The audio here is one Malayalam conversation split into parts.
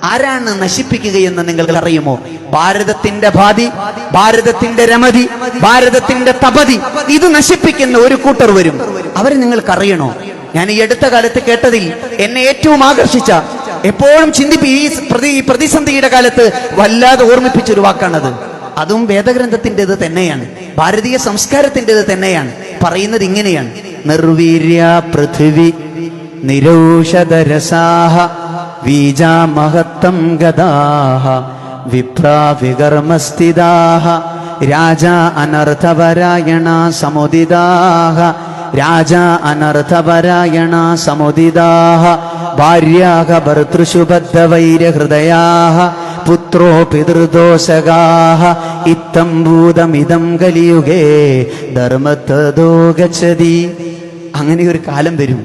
ആരാണ് നശിപ്പിക്കുകയെന്ന് നിങ്ങൾക്ക് അറിയുമോ? ഭാരതത്തിന്റെ ഭാതി, ഭാരതത്തിന്റെ രമതി, ഭാരതത്തിന്റെ തപതി, ഇത് നശിപ്പിക്കുന്ന ഒരു കൂട്ടർ വരും. അവരെ നിങ്ങൾക്കറിയണോ? ഞാൻ ഈ അടുത്ത കാലത്ത് കേട്ടതിൽ എന്നെ ഏറ്റവും ആകർഷിച്ച, എപ്പോഴും ഈ പ്രതിസന്ധിയുടെ കാലത്ത് വല്ലാതെ ഓർമ്മിപ്പിച്ചൊരു വാക്കാണത്. അതും വേദഗ്രന്ഥത്തിൻ്റെത് തന്നെയാണ്, ഭാരതീയ സംസ്കാരത്തിൻ്റെത് തന്നെയാണ്. പറയുന്നത് ഇങ്ങനെയാണ്: നിർവീര്യ പൃഥിവി നിരൗഷധരസാഹ വീജാ മഹത്തം ഗദാഹ വിപ്രാ വികർമ്മസ്ഥിതാഹ രാജാ അനർത്ഥപരായണ സമുദിതാഹ രാജാ അനർത്ഥപരായണ സമുദിതാഹ ഭാര്യാഹ ഭർതൃഷു ബദ്ധവൈരഹൃദയാഹ പുത്രോ പിതൃദോഷകാഹ ഇത്തം ഭൂതമിദം കലിയുഗേ ധർമ്മത്തദോ ഗച്ഛതി. അങ്ങനെ ഒരു കാലം വരും,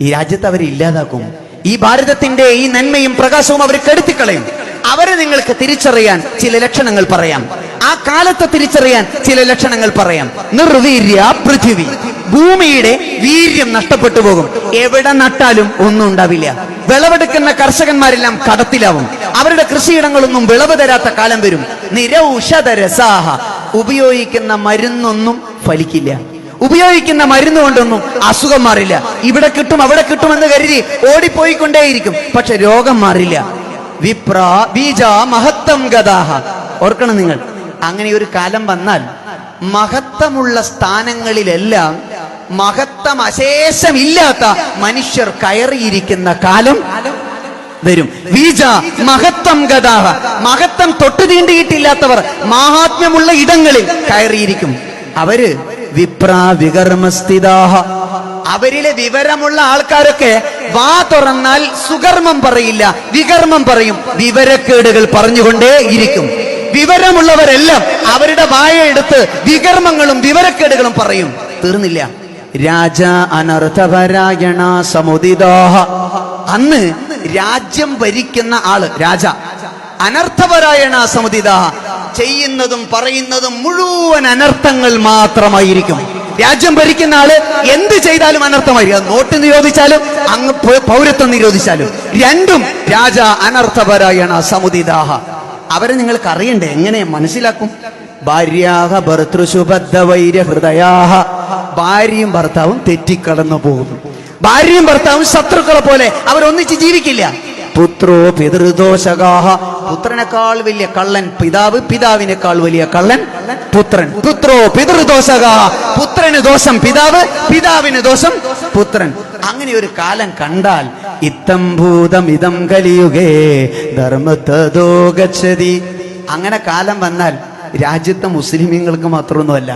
ഈ രാജ്യത്ത് അവരെ ഇല്ലാതാക്കും. ഈ ഭാരതത്തിന്റെ ഈ നന്മയും പ്രകാശവും അവർ കെടുത്തിക്കളയും. അവരെ നിങ്ങൾക്ക് തിരിച്ചറിയാൻ ചില ലക്ഷണങ്ങൾ പറയാം. ആ കാലത്തെ തിരിച്ചറിയാൻ ചില ലക്ഷണങ്ങൾ പറയാം. നിർവീര്യ പൃഥിവി, ഭൂമിയുടെ വീര്യം നഷ്ടപ്പെട്ടു പോകും. എവിടെ നട്ടാലും ഒന്നും ഉണ്ടാവില്ല. വിളവെടുക്കുന്ന കർഷകന്മാരെല്ലാം കടത്തിലാവും. അവരുടെ കൃഷിയിടങ്ങളൊന്നും വിളവ് തരാത്ത കാലം വരും. നിരൗഷധരസാഹ, ഉപയോഗിക്കുന്ന മരുന്നൊന്നും ഫലിക്കില്ല. ഉപയോഗിക്കുന്ന മരുന്ന് കൊണ്ടൊന്നും അസുഖം മാറില്ല. ഇവിടെ കിട്ടും അവിടെ കിട്ടുമെന്ന് കരുതി ഓടിപ്പോയിക്കൊണ്ടേയിരിക്കും, പക്ഷെ രോഗം മാറില്ല. വിപ്രാ ബീജ മഹത്തം ഗദാഹ. ഓർക്കണം നിങ്ങൾ, അങ്ങനെ ഒരു കാലം വന്നാൽ മഹത്വമുള്ള സ്ഥാനങ്ങളിലെല്ലാം മഹത്വം അശേഷമില്ലാത്ത മനുഷ്യർ കയറിയിരിക്കുന്ന കാലം വരും. ബീജ മഹത്വം ഗദാഹ, മഹത്വം തൊട്ടു തീണ്ടിയിട്ടില്ലാത്തവർ മഹാത്മ്യമുള്ള ഇടങ്ങളിൽ കയറിയിരിക്കും. അവര് വിപ്രാ വികർമ്മസ്ഥിതാഹ, അവരിലെ വിവരമുള്ള ആൾക്കാരൊക്കെ വാ തുറന്നാൽ സുകർമ്മം പറയില്ല, വികർമ്മം പറയും. വിവരക്കേടുകൾ പറഞ്ഞുകൊണ്ടേ ഇരിക്കും. വിവരമുള്ളവരെല്ലാം അവരുടെ വായ എടുത്ത് വികർമ്മങ്ങളും വിവരക്കേടുകളും പറയും. തീർന്നില്ല. രാജ അനർത്ഥപരായണ സമുദിതാഹ, അന്ന് രാജ്യം ഭരിക്കുന്ന ആള് രാജ. അനർത്ഥപരായണ സമുദിതാഹ, ചെയ്യുന്നതും പറയുന്നതും മുഴുവൻ അനർത്ഥങ്ങൾ മാത്രമായിരിക്കും. രാജ്യം ഭരിക്കുന്ന ആള് എന്ത് ചെയ്താലും അനർത്ഥമായിരിക്കും. നോട്ട് നിരോധിച്ചാലും അങ്ങ് പൗരത്വം നിരോധിച്ചാലും രണ്ടും രാജ അനർത്ഥപരായണ സമുദിതാഹ. അവരെ നിങ്ങൾക്ക് അറിയണ്ടേ? എങ്ങനെ മനസ്സിലാക്കും? ഭാര്യാഹ ഭർതൃഷു ബദ്ധവൈരഹൃദയാഹ, ഭാര്യയും ഭർത്താവും തെറ്റിക്കടന്നു പോകുന്നു. ഭാര്യയും ഭർത്താവും ശത്രുക്കളെ പോലെ അവരൊന്നിച്ച് ജീവിക്കില്ല. പുത്രോ പിതൃദോഷകാഹ, പുത്രനേക്കാൾ വലിയ കള്ളൻ പിതാവ്, പിതാവിനേക്കാൾ വലിയ കള്ളൻ പുത്രൻ. പുത്രോ പിതൃദോഷകാഹ, പുത്രന് ദോഷം പിതാവ്, പിതാവിന് ദോഷം പുത്രൻ. അങ്ങനെ ഒരു കാലം കണ്ടാൽ ഇത്തം ഭൂതം ഇതം കലിയുഗേ ധർമ്മത്തദോ ഗച്ഛതി. അങ്ങനെ കാലം വന്നാൽ രാജ്യത്തെ മുസ്ലിമീങ്ങൾക്ക് മാത്രമൊന്നുമല്ല,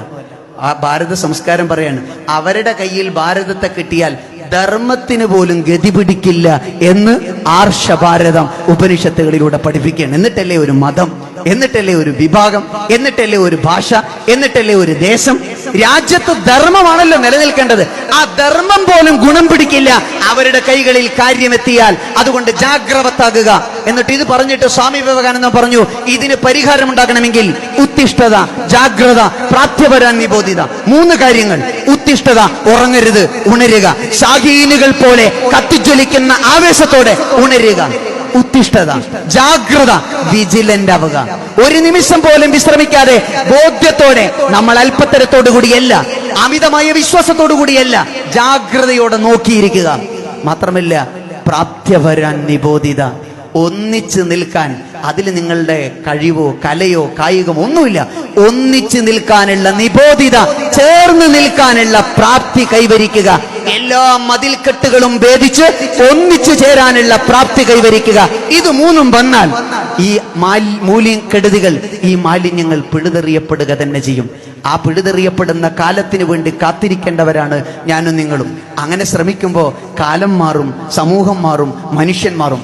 ആ ഭാരത സംസ്കാരം പറയാണ്, അവരുടെ കയ്യിൽ ഭാരതത്തെ കിട്ടിയാൽ ധർമ്മത്തിന് പോലും ഗതി പിടിക്കില്ല എന്ന് ആർഷഭാരതം ഉപനിഷത്തുകളിലൂടെ പഠിപ്പിക്കുകയാണ്. എന്നിട്ടല്ലേ ഒരു മതം, എന്നിട്ടല്ലേ ഒരു വിഭാഗം, എന്നിട്ടല്ലേ ഒരു ഭാഷ, എന്നിട്ടല്ലേ ഒരു ദേശം. രാജ്യത്ത് ധർമ്മമാണല്ലോ നിലനിൽക്കേണ്ടത്. ആ ധർമ്മം പോലും ഗുണം പിടിക്കില്ല അവരുടെ കൈകളിൽ കാര്യമെത്തിയാൽ. അതുകൊണ്ട് ജാഗ്രവത്താകുക. എന്നിട്ട് ഇത് പറഞ്ഞിട്ട് സ്വാമി വിവേകാനന്ദൻ പറഞ്ഞു, ഇതിന് പരിഹാരം ഉണ്ടാക്കണമെങ്കിൽ ഉത്തിഷ്ഠത, ജാഗ്രത, പ്രാപ്യപരാൻ നിബോധിത, 3 കാര്യങ്ങൾ. ഉത്തിഷ്ഠത, ഉറങ്ങരുത്, ഉണരുക. ഷാഹീനുകൾ പോലെ കത്തിജ്വലിക്കുന്ന ആവേശത്തോടെ ഉണരുക. ഉത്തിഷ്ഠത, ജാഗ്രത, വിജിലന്റ് ആവുക. ഒരു നിമിഷം പോലും വിശ്രമിക്കാതെ ബോധ്യത്തോടെ, നമ്മൾ അല്പത്തരത്തോടു കൂടിയല്ല, അമിതമായ വിശ്വാസത്തോടു കൂടിയല്ല, ജാഗ്രതയോടെ നോക്കിയിരിക്കുക. മാത്രമല്ല പ്രാപ്യവരാൻ നിബോധിത, ഒന്നിച്ച് നിൽക്കാൻ. അതിൽ നിങ്ങളുടെ കഴിവോ കലയോ കായികമോ ഒന്നുമില്ല. ഒന്നിച്ച് നിൽക്കാനുള്ള നിബോധിത, ചേർന്ന് നിൽക്കാനുള്ള പ്രാപ്തി കൈവരിക്കുക. എല്ലാ മതിൽക്കെട്ടുകളും ഭേദിച്ച് ഒന്നിച്ചു ചേരാനുള്ള പ്രാപ്തി കൈവരിക്കുക. ഇത് 3 വന്നാൽ ഈ മൂല്യക്കെടുതികൾ, ഈ മാലിന്യങ്ങൾ പിഴുതെറിയപ്പെടുക തന്നെ ചെയ്യും. ആ പിഴുതെറിയപ്പെടുന്ന കാലത്തിന് വേണ്ടി കാത്തിരിക്കേണ്ടവരാണ് ഞാനും നിങ്ങളും. അങ്ങനെ ശ്രമിക്കുമ്പോൾ കാലം മാറും, സമൂഹം മാറും, മനുഷ്യൻ മാറും.